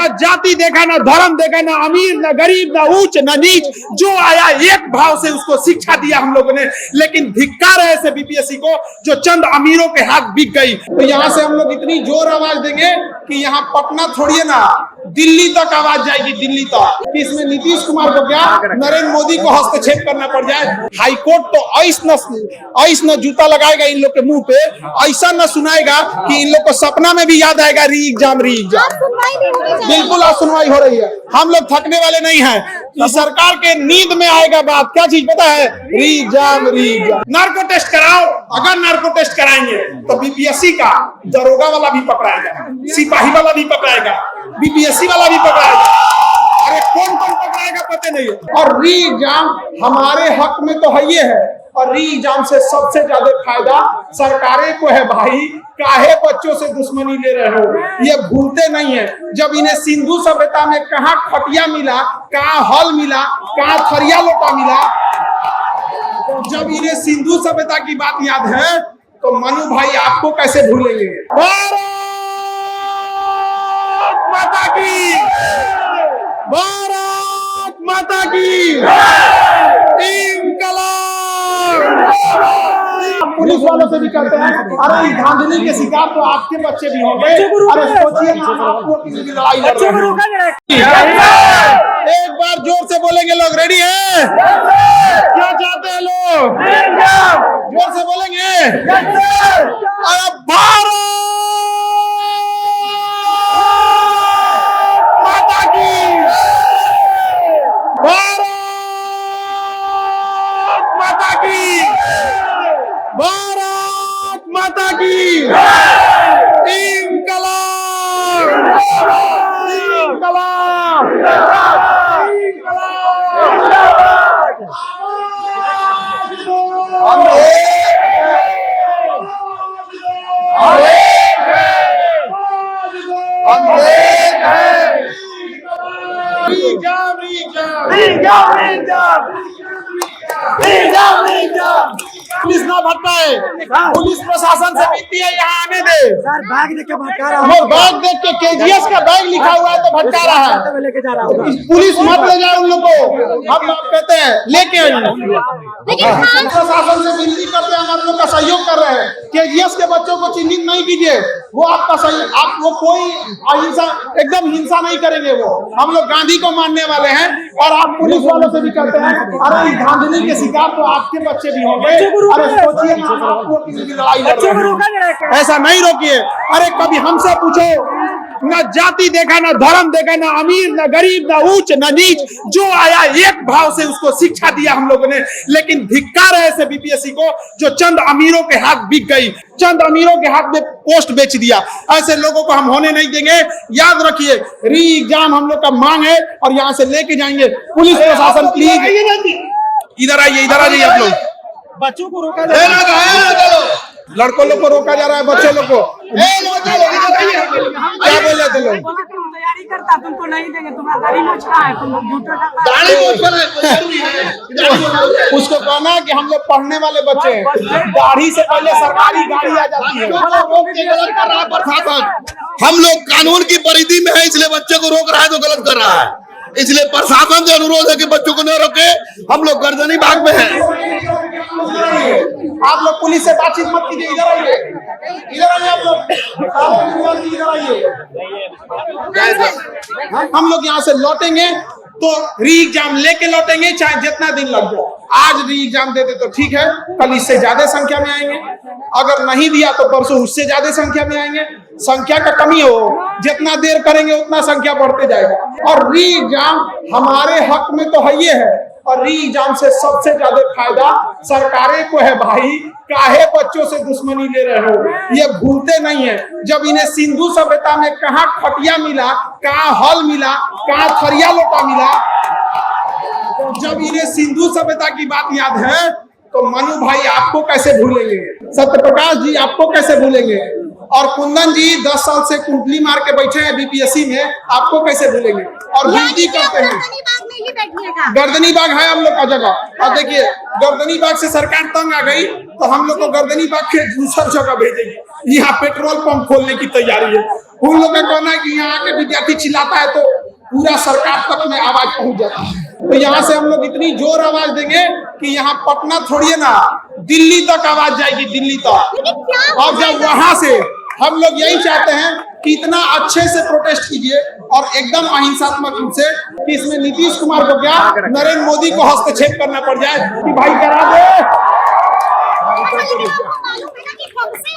न जाति देखा, न धर्म देखा, न अमीर न गरीब, न ऊंच न नीच, जो आया एक भाव से उसको शिक्षा दिया हम लोगों ने। लेकिन धिक्कार है ऐसे बीपीएससी को जो चंद अमीरों के हाथ बिक गई। तो यहाँ से हम लोग इतनी जोर आवाज देंगे कि यहाँ पटना छोड़िए ना, दिल्ली तक आवाज जाएगी, दिल्ली तक, कि इसमें नीतीश कुमार को क्या, नरेंद्र मोदी को हस्तक्षेप करना पड़ जाए। हाईकोर्ट तो ऐसा जूता लगाएगा इन लोग के मुंह पे, ऐसा न सुनाएगा कि इन लोग को सपना में भी याद आएगा री एग्जाम। बिल्कुल आज सुनवाई हो रही है, हम लोग थकने वाले नहीं हैं। इस सरकार के नींद में आएगा बात, क्या चीज पता है, री एग्जाम। नार्को टेस्ट कराओ, अगर नार्को टेस्ट कराएंगे तो बीपीएससी का दरोगा वाला भी पकड़ाएगा, सिपाही वाला भी पकड़ाएगा, बीपीएससी वाला भी पकड़ाएगा। अरे कौन कौन पकड़ाएगा पता नहीं है। और री एग्जाम हमारे हक में तो है ये है, और री एग्जाम से सबसे ज्यादा फायदा सरकारें को है भाई। काहे बच्चों से दुश्मनी ले रहे हो, ये भूलते नहीं है। जब इन्हें सिंधु सभ्यता में कहाँ खटिया मिला, कहाँ हल मिला, कहाँ थरिया लोटा मिला, जब इन्हें सिंधु सभ्यता की बात याद है तो मनु भाई आपको कैसे भूलेंगे। भारत माता की, भारत माता की इंकलाब। पुलिस वालों से भी कहते हैं, अरे धांधली के शिकार तो आपके बच्चे भी होंगे। अरे सोचिए ना, आपको किसी लड़ाई लड़ रहे हैं। एक बार जोर से बोलेंगे लोग, रेडी है? क्या चाहते हैं लोग? जोर से बोलेंगे। अरे भारत माता की, भारत माता की, भारत माता की इंकलाब, इंकलाब, हम पुलिस ना भटकाए, पुलिस प्रशासन से विनती है यहाँ आने दे। सर बैग देख के भटका रहा है, बैग देख के केजीएस का बैग लिखा हुआ है तो भटका रहा है। लेके जा रहा हूँ, पुलिस मत ले जाए उन लोग को, हम लोग कहते हैं लेके आइए। प्रशासन से विनती करते हैं, हम आप लोग का सहयोग कर रहे हैं। केजीएस के बच्चों को चिन्हित नहीं कीजिए, वो आपका सहयोग, आप वो कोई अहिंसा, एकदम हिंसा नहीं करेंगे। वो हम लोग गांधी को मानने वाले हैं। और आप पुलिस वालों से भी कहते हैं, अरे धांधली के शिकार तो आपके बच्चे भी होंगे। अरे सोचिए ना, आपको किसी की लड़ाई लड़ रहे हैं, ऐसा नहीं रोकिए। अरे कभी हमसे पूछो, न जाति देखा, न धर्म देखा, न अमीर न गरीब, न ऊंच न नीच, जो आया एक भाव से उसको शिक्षा दिया हम लोगों ने। लेकिन धिक्कार है ऐसे बीपीएससी को जो चंद अमीरों के हाथ बिक गई, चंद अमीरों के हाथ में पोस्ट बेच दिया। ऐसे लोगों को हम होने नहीं देंगे। याद रखिए, री एग्जाम हम लोग का मांग है और यहाँ से लेके जाएंगे। पुलिस प्रशासन प्लीज इधर आइए, इधर आ जाइए। आप लोग बच्चों को रोका जा रहा है, लड़कों लोग को रोका जा रहा है, बच्चों लोग को क्या बोल रहे थे लोग? तैयारी करता, तुमको नहीं देंगे, तुम्हारा दाढ़ी मोछ है, तुम उसको कहना कि हम लोग पढ़ने वाले बच्चे हैं, दाढ़ी से पहले सरकारी गाड़ी आ जाती है। हम लोग कानून की परिधि में है, इसलिए बच्चे को रोक रहा है तो गलत कर रहा है। इसलिए प्रशासन से अनुरोध है कि बच्चों को न रोके। हम लोग गर्दनी बाग में हैं। आप लोग पुलिस से बातचीत मत कीजिए, इधर आइए, इधर आइए। आप लोग इधर आइए। हम लोग यहाँ से लौटेंगे तो री एग्जाम लेके लौटेंगे, चाहे जितना दिन लग जाए। आज री एग्जाम देते तो ठीक है, कल इससे ज्यादा संख्या में आएंगे। अगर नहीं दिया तो परसों उससे ज्यादा संख्या में आएंगे। संख्या का कमी हो, जितना देर करेंगे उतना संख्या बढ़ते जाएगा। और री एग्जाम हमारे हक में तो है ये है, और री एग्जाम से सबसे ज्यादा फायदा सरकारें को है भाई। काहे बच्चों से दुश्मनी ले रहे हो, ये भूलते नहीं है। जब इन्हें सिंधु सभ्यता में कहाँ खटिया मिला, कहाँ हल मिला, कहाँ थरिया लोटा मिला, जब इन्हें सिंधु सभ्यता की बात याद है तो मनु भाई आपको कैसे भूलेंगे, सत्यप्रकाश जी आपको कैसे भूलेंगे, और कुंदन जी 10 साल से कुंडली मार के बैठे हैं बीपीएससी में, आपको कैसे भूलेंगे। और विनती करते हैं ही बैठिएगा। गर्दनी बाग है हम लोग का जगह। और देखिए गर्दनी बाग से सरकार तंग आ गई तो हम लोग को गर्दनी बाग के दूसर जगह भेजेगी। यहाँ पेट्रोल पंप खोलने की तैयारी है। उन लोग का कहना है कि यहाँ के विद्यार्थी चिल्लाता है तो पूरा सरकार तक में आवाज पहुंच जाता है। तो यहाँ से हम लोग इतनी जोर आवाज देंगे कि यहाँ पटना थोड़ी है ना, दिल्ली तक आवाज जाएगी, दिल्ली तक। और जब वहां से हम लोग यही चाहते हैं कि इतना अच्छे से प्रोटेस्ट कीजिए और एकदम अहिंसात्मक रूप से कि इसमें नीतीश कुमार को क्या, नरेंद्र मोदी को हस्तक्षेप करना पड़ जाए कि भाई करा दे।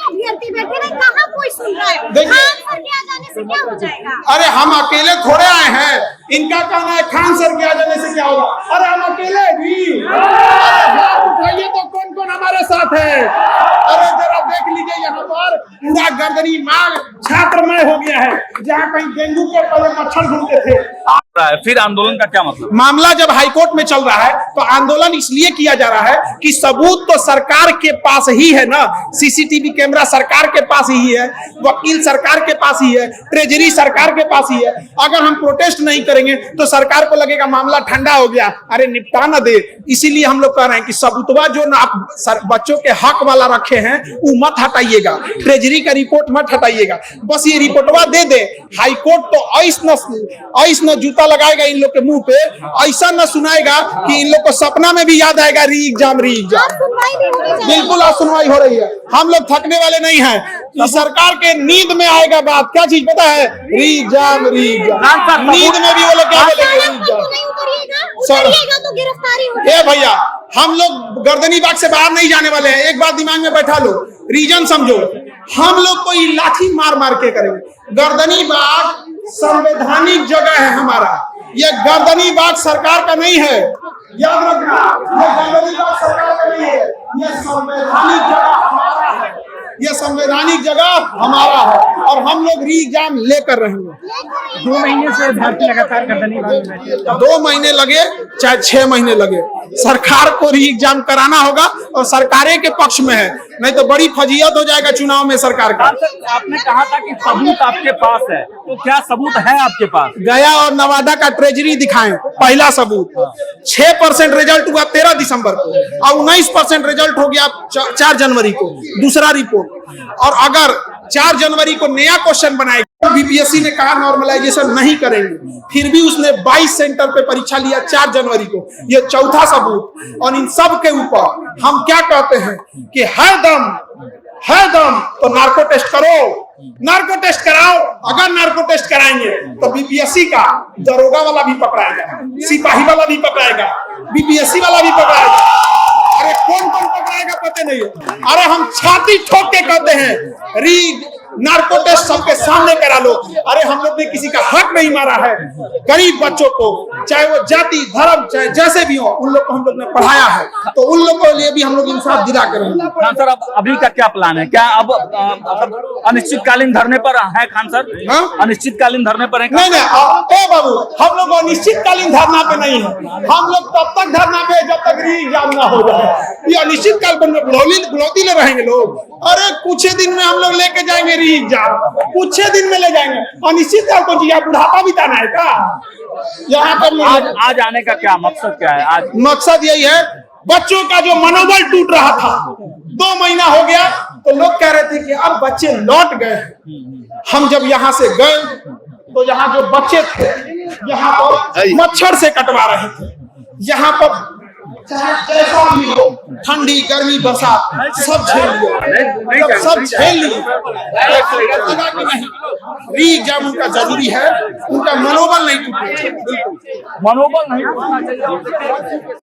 अभ्यर्थी बैठे हैं, कहाँ कोई सुन रहा है? देखिए, खान सर के आ जाने से क्या हो जाएगा? अरे हम अकेले थोड़े आए हैं। इनका कहना है खान सर के आ जाने से क्या होगा। अरे हम अकेले भी, अरे हाथ उठाइए तो कौन कौन हमारे साथ है। अरे जरा देख लीजिए यहाँ पर पूरा गर्दनी मार्ग छात्रमय हो गया है। जहाँ कहीं डेंगू के पहले मच्छर घूमते थे। फिर आंदोलन का क्या मतलब? मामला जब हाईकोर्ट में चल रहा है तो आंदोलन इसलिए किया जा रहा है कि सबूत तो सरकार के पास ही है ना। सीसीटीवी कैमरा सरकार के पास ही है, वकील सरकार के पास ही है, ट्रेजरी सरकार के पास ही है। अगर हम प्रोटेस्ट नहीं करेंगे तो सरकार को लगेगा मामला ठंडा हो गया, अरे निपटा न दे। इसीलिए हम लोग कह रहे हैं कि सबूतवा जो ना आप बच्चों के हक वाला रखे हैं वो मत हटाइएगा, ट्रेजरी का रिपोर्ट मत हटाइएगा, बस ये रिपोर्टवा दे दे। हाईकोर्ट तो ऐसा जूता लगाएगा इन लोग के मुंह पे, ऐसा न सुनाएगा कि इन लोग को सपना में भी याद आएगा री एग्जाम। बिल्कुल आज सुनवाई हो रही है। हम लोग थकने वाले नहीं हैं। सरकार के नींद में आएगा बात, क्या चीज पता है? री एग्जाम, री एग्जाम। नींद में भी वो लोग क्या बोलेंगे? तो गिरफ्तारी हो। ए भैया, हम लोग गर्दनी बाग से बाहर नहीं जाने वाले हैं। एक बात दिमाग में बैठा लो, रीजन समझो। हम लोग को ये लाठी मार मार के करेंगे। गर्दनी बाग संवैधानिक जगह है हमारा। ये गर्दनी बाग सरकार का नहीं है, याद रखना। ये गर्दनी बाग सरकार का नहीं है, ये संवैधानिक जगह हमारा है। ये संवैधानिक जगह हमारा है और हम लोग री एग्जाम लेकर रहेंगे। 2 महीने से भर्ती लगातार गर्दनी बाग में बैठे हैं। 2 महीने लगे चाहे 6 महीने लगे, सरकार को री एग्जाम कराना होगा और सरकारें के पक्ष में है, नहीं तो बड़ी फजीयत हो जाएगा चुनाव में सरकार का। आपने कहा था कि सबूत आपके पास है, तो क्या सबूत है आपके पास? गया और नवादा का ट्रेजरी दिखाएं। पहला सबूत 6% रिजल्ट हुआ 13 दिसंबर को और 19% रिजल्ट हो गया 4 जनवरी को दूसरा रिपोर्ट। और अगर 4 जनवरी को नया क्वेश्चन बनाएगा, बीपीएससी ने कहा नॉर्मलाइजेशन नहीं करेंगे, फिर भी उसने 22 सेंटर पे परीक्षा लिया 4 जनवरी को। ये चौथा सबूत। और इन सब के ऊपर हम क्या कहते हैं कि है दम तो नार्को टेस्ट करो, नार्को टेस्ट कराओ। अगर नार्को टेस्ट कराएंगे तो बीपीएससी का दरोगा वाला भी पकड़ाएगा, सिपाही वाला भी पकड़ाएगा, बीपीएससी वाला भी पकड़ाएगा। अरे कौन कौन पकड़ाएगा पता नहीं है। अरे हम छाती ठोक के कहते हैं री नार्को टेस्ट सबके सामने करा लो। अरे हम लोग ने किसी का हक नहीं मारा है। गरीब बच्चों को, चाहे वो जाति धर्म चाहे जैसे भी हो, उन लोग को हम लोग ने पढ़ाया है, तो उन लोगों के लिए भी हम लोग इंसाफ दिला करेंगे। खान सर, अब अभी का क्या प्लान है? क्या अब अनिश्चितकालीन धरने पर है खान सर? अनिश्चितकालीन धरने पर है? नहीं बाबू, हम लोग अनिश्चितकालीन धरना पे नहीं है। हम लोग तब तक धरना पे जब तक री एग्जाम ना हो जाए। ये अनिश्चितकाल बुलौती ले रहेंगे लोग। अरे कुछ दिन में हम लोग लेके जाएंगे री एग्जाम, कुछ दिन में ले जाएंगे। अनिश्चितकाल को जी बुढ़ापा बिताना है का? यहाँ पर आज आने का क्या मकसद क्या है? आज मकसद यही है, बच्चों का जो मनोबल टूट रहा था, 2 महीना हो गया तो लोग कह रहे थे कि अब बच्चे लौट गए। हम जब यहाँ से गए तो यहाँ जो बच्चे थे यहाँ पर मच्छर से कटवा रहे थे। यहाँ पर जैसा भी हो, ठंडी गर्मी बरसात सब झेल लिया, सब झेल लिए। री एग्जाम उनका जरूरी है, उनका मनोबल नहीं टूटे। मनोबल नहीं टूटना चाहिए।